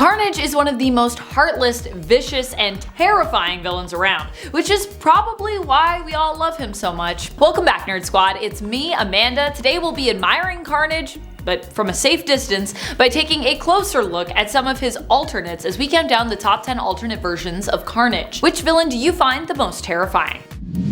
Carnage is one of the most heartless, vicious, and terrifying villains around, which is probably why we all love him so much. Welcome back, Nerd Squad. It's me, Amanda. Today we'll be admiring Carnage, but from a safe distance, by taking a closer look at some of his alternates as we count down the top 10 alternate versions of Carnage. Which villain do you find the most terrifying?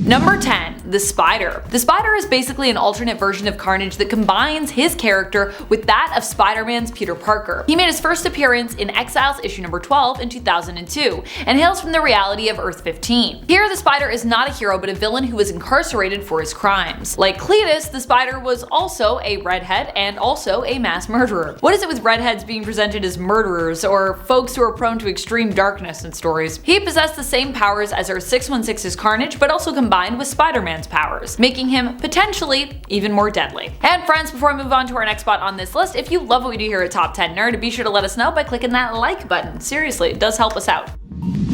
Number 10. The Spider. The Spider is basically an alternate version of Carnage that combines his character with that of Spider-Man's Peter Parker. He made his first appearance in Exiles issue number 12 in 2002, and hails from the reality of Earth 15. Here, the Spider is not a hero but a villain who was incarcerated for his crimes. Like Cletus, the Spider was also a redhead and also a mass murderer. What is it with redheads being presented as murderers or folks who are prone to extreme darkness in stories? He possessed the same powers as our 616's Carnage, but also combined with Spider-Man's powers, making him potentially even more deadly. And friends, before I move on to our next spot on this list, if you love what we do here at Top 10 Nerd, be sure to let us know by clicking that like button. Seriously, it does help us out.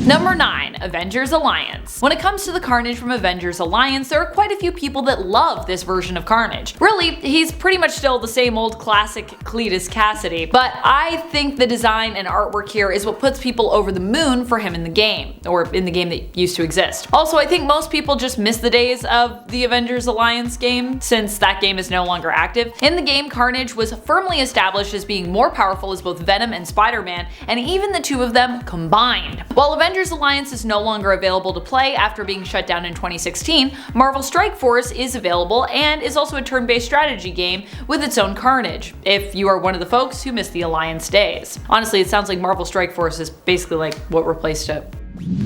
Number 9. Avengers Alliance. When it comes to the Carnage from Avengers Alliance, there are quite a few people that love this version of Carnage. Really, he's pretty much still the same old classic Cletus Cassidy, but I think the design and artwork here is what puts people over the moon for him in the game, or in the game that used to exist. Also, I think most people just miss the days of the Avengers Alliance game, since that game is no longer active. In the game, Carnage was firmly established as being more powerful as both Venom and Spider-Man, and even the two of them combined. While Avengers Alliance is no longer available to play after being shut down in 2016, Marvel Strike Force is available and is also a turn-based strategy game with its own Carnage, if you are one of the folks who missed the Alliance days. Honestly, it sounds like Marvel Strike Force is basically like what replaced it.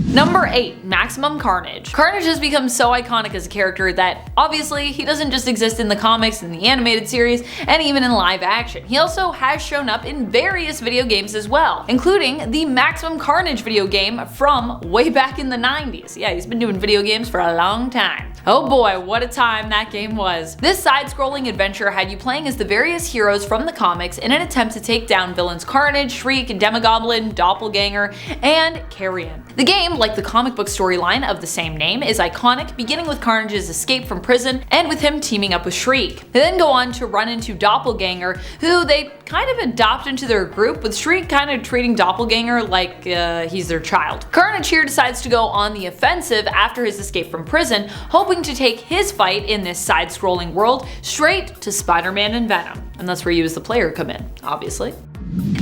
Number 8. Maximum Carnage. Carnage has become so iconic as a character that obviously he doesn't just exist in the comics and the animated series and even in live action. He also has shown up in various video games as well, including the Maximum Carnage video game from way back in the 90s. Yeah, he's been doing video games for a long time. Oh boy, what a time that game was. This side-scrolling adventure had you playing as the various heroes from the comics in an attempt to take down villains Carnage, Shriek, Demogoblin, Doppelganger, and Carrion. The game, like the comic book storyline of the same name, is iconic, beginning with Carnage's escape from prison and with him teaming up with Shriek. They then go on to run into Doppelganger, who they kind of adopt into their group, with Shriek kind of treating Doppelganger like he's their child. Carnage here decides to go on the offensive after his escape from prison, hoping to take his fight in this side-scrolling world straight to Spider-Man and Venom. And that's where you as the player come in, obviously.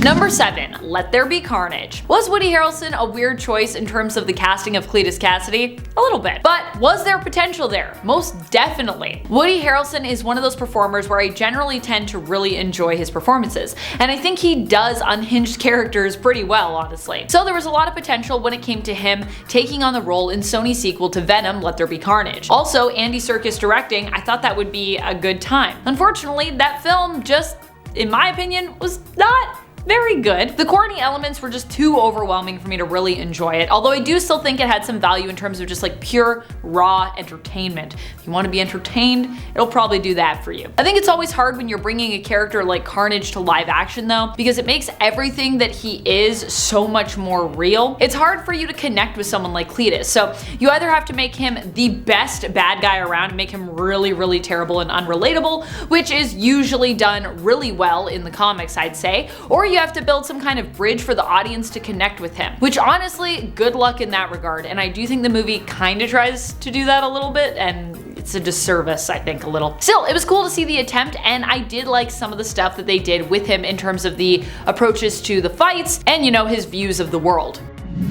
Number 7. Let There Be Carnage. Was Woody Harrelson a weird choice in terms of the casting of Cletus Cassidy? A little bit. But was there potential there? Most definitely. Woody Harrelson is one of those performers where I generally tend to really enjoy his performances, and I think he does unhinged characters pretty well, honestly. So there was a lot of potential when it came to him taking on the role in Sony's sequel to Venom, Let There Be Carnage. Also, Andy Serkis directing, I thought that would be a good time. Unfortunately, that film just, in my opinion, was not very good. The corny elements were just too overwhelming for me to really enjoy it, although I do still think it had some value in terms of just like pure, raw entertainment. If you want to be entertained, it'll probably do that for you. I think it's always hard when you're bringing a character like Carnage to live action though, because it makes everything that he is so much more real. It's hard for you to connect with someone like Cletus, so you either have to make him the best bad guy around and make him really, really terrible and unrelatable, which is usually done really well in the comics, I'd say, or you have to build some kind of bridge for the audience to connect with him, which honestly, good luck in that regard, and I do think the movie kind of tries to do that a little bit, and it's a disservice, I think, a little. Still, it was cool to see the attempt, and I did like some of the stuff that they did with him in terms of the approaches to the fights and, you know, his views of the world.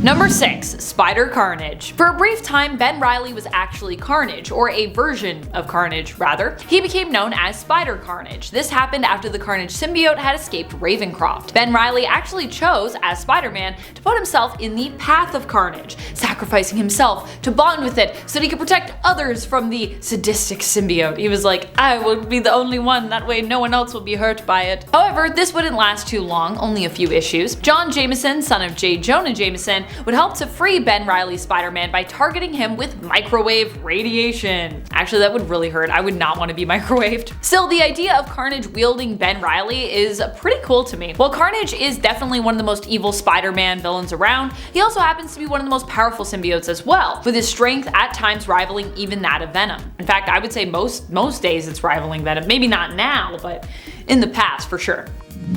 Number 6. Spider-Carnage. For a brief time, Ben Reilly was actually Carnage, or a version of Carnage, rather. He became known as Spider-Carnage. This happened after the Carnage symbiote had escaped Ravencroft. Ben Reilly actually chose, as Spider-Man, to put himself in the path of Carnage, sacrificing himself to bond with it so that he could protect others from the sadistic symbiote. He was like, I will be the only one, that way no one else will be hurt by it. However, this wouldn't last too long, only a few issues. John Jameson, son of J. Jonah Jameson, would help to free Ben Reilly's Spider-Man by targeting him with microwave radiation. Actually, that would really hurt. I would not want to be microwaved. Still, the idea of Carnage wielding Ben Reilly is pretty cool to me. While Carnage is definitely one of the most evil Spider-Man villains around, he also happens to be one of the most powerful symbiotes as well, with his strength at times rivaling even that of Venom. In fact, I would say most days it's rivaling Venom. Maybe not now, but in the past for sure.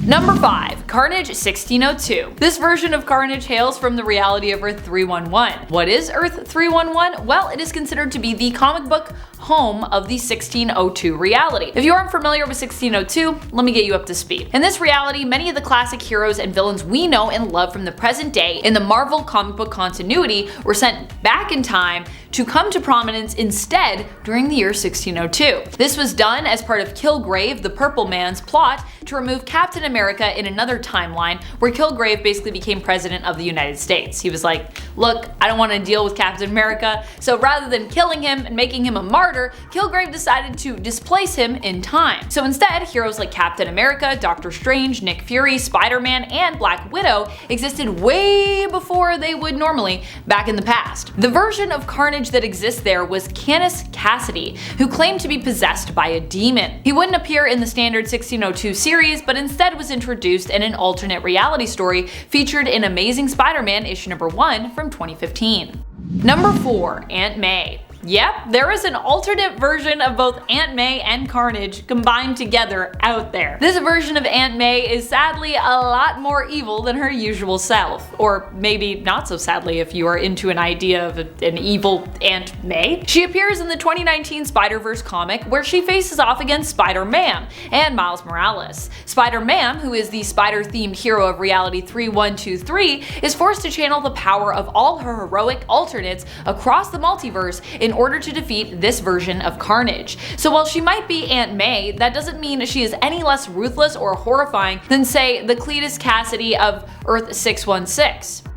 Number 5. Carnage 1602. This version of Carnage hails from the reality of Earth 311. What is Earth 311? Well, it is considered to be the comic book home of the 1602 reality. If you aren't familiar with 1602, let me get you up to speed. In this reality, many of the classic heroes and villains we know and love from the present day in the Marvel comic book continuity were sent back in time to come to prominence instead during the year 1602. This was done as part of Kilgrave, the Purple Man's plot to remove Captain America in another timeline where Kilgrave basically became president of the United States. He was like, look, I don't want to deal with Captain America, so rather than killing him and making him a martyr, Kilgrave decided to displace him in time. So instead, heroes like Captain America, Doctor Strange, Nick Fury, Spider-Man, and Black Widow existed way before they would normally back in the past. The version of Carnage that exists there was Canis Cassidy, who claimed to be possessed by a demon. He wouldn't appear in the standard 1602 series, but instead was introduced in an alternate reality story featured in Amazing Spider-Man issue number 1 from 2015. Number 4. Aunt May. Yep, there is an alternate version of both Aunt May and Carnage combined together out there. This version of Aunt May is sadly a lot more evil than her usual self. Or maybe not so sadly if you are into an idea of an evil Aunt May. She appears in the 2019 Spider-Verse comic where she faces off against Spider-Man and Miles Morales. Spider-Man, who is the spider-themed hero of Reality 3123, is forced to channel the power of all her heroic alternates across the multiverse in order to defeat this version of Carnage. So while she might be Aunt May, that doesn't mean she is any less ruthless or horrifying than, say, the Cletus Cassidy of Earth 616.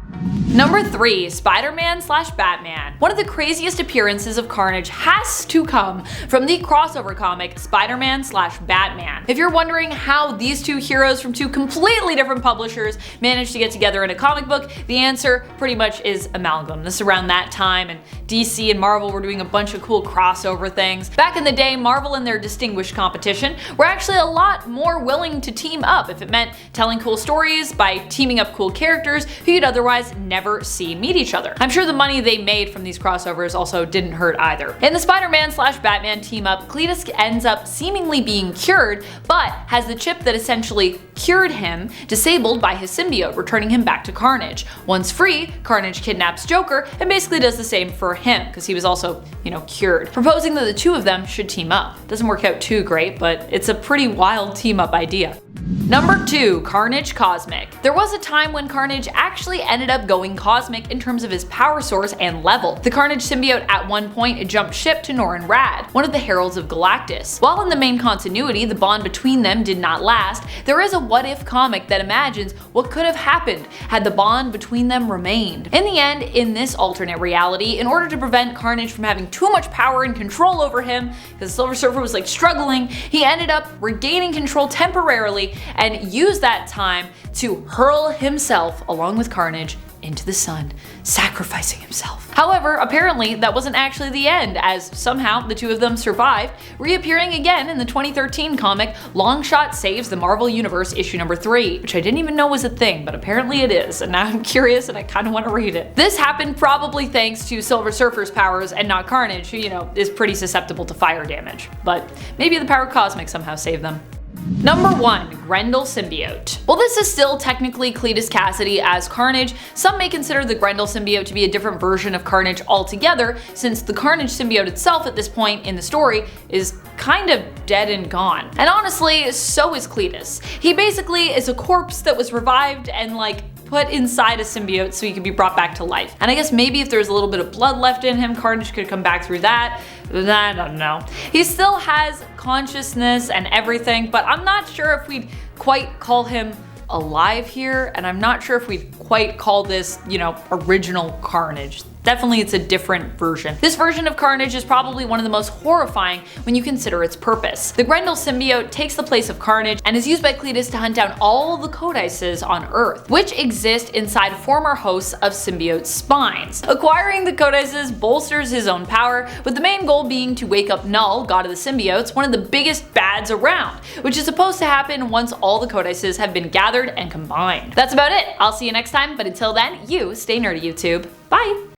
Number 3. Spider-Man/Batman. One of the craziest appearances of Carnage has to come from the crossover comic Spider-Man/Batman. If you're wondering how these two heroes from two completely different publishers managed to get together in a comic book, the answer pretty much is amalgam. This is around that time, and DC and Marvel were doing a bunch of cool crossover things. Back in the day, Marvel and their distinguished competition were actually a lot more willing to team up if it meant telling cool stories by teaming up cool characters who you'd otherwise never see meet each other. I'm sure the money they made from these crossovers also didn't hurt either. In the Spider-Man/Batman team up, Cletus ends up seemingly being cured, but has the chip that essentially cured him disabled by his symbiote, returning him back to Carnage. Once free, Carnage kidnaps Joker and basically does the same for him, because he was also, cured, proposing that the two of them should team up. Doesn't work out too great, but it's a pretty wild team up idea. Number 2. Carnage Cosmic. There was a time when Carnage actually ended up going cosmic in terms of his power source and level. The Carnage symbiote at one point jumped ship to Norrin Radd, one of the heralds of Galactus. While in the main continuity the bond between them did not last, there is a what-if comic that imagines what could have happened had the bond between them remained. In the end, in this alternate reality, in order to prevent Carnage from having too much power and control over him, because Silver Surfer was struggling, he ended up regaining control temporarily and used that time to hurl himself along with Carnage into the sun, sacrificing himself. However, apparently that wasn't actually the end, as somehow the two of them survived, reappearing again in the 2013 comic Longshot Saves the Marvel Universe issue number 3, which I didn't even know was a thing, but apparently it is, and now I'm curious and I kinda wanna read it. This happened probably thanks to Silver Surfer's powers and not Carnage, who, is pretty susceptible to fire damage. But maybe the power cosmic somehow saved them. Number 1. Grendel Symbiote. While this is still technically Cletus Cassidy as Carnage, some may consider the Grendel Symbiote to be a different version of Carnage altogether, since the Carnage symbiote itself at this point in the story is kind of dead and gone. And honestly, so is Cletus. He basically is a corpse that was revived and put inside a symbiote so he could be brought back to life. And I guess maybe if there's a little bit of blood left in him, Carnage could come back through that. I don't know. He still has consciousness and everything, but I'm not sure if we'd quite call him alive here, and I'm not sure if we'd quite call this, original Carnage. Definitely it's a different version. This version of Carnage is probably one of the most horrifying when you consider its purpose. The Grendel symbiote takes the place of Carnage and is used by Cletus to hunt down all the codices on Earth, which exist inside former hosts of symbiote spines. Acquiring the codices bolsters his own power, with the main goal being to wake up Null, god of the symbiotes, one of the biggest bads around, which is supposed to happen once all the codices have been gathered and combined. That's about it. I'll see you next time, but until then, you stay nerdy, YouTube. Bye!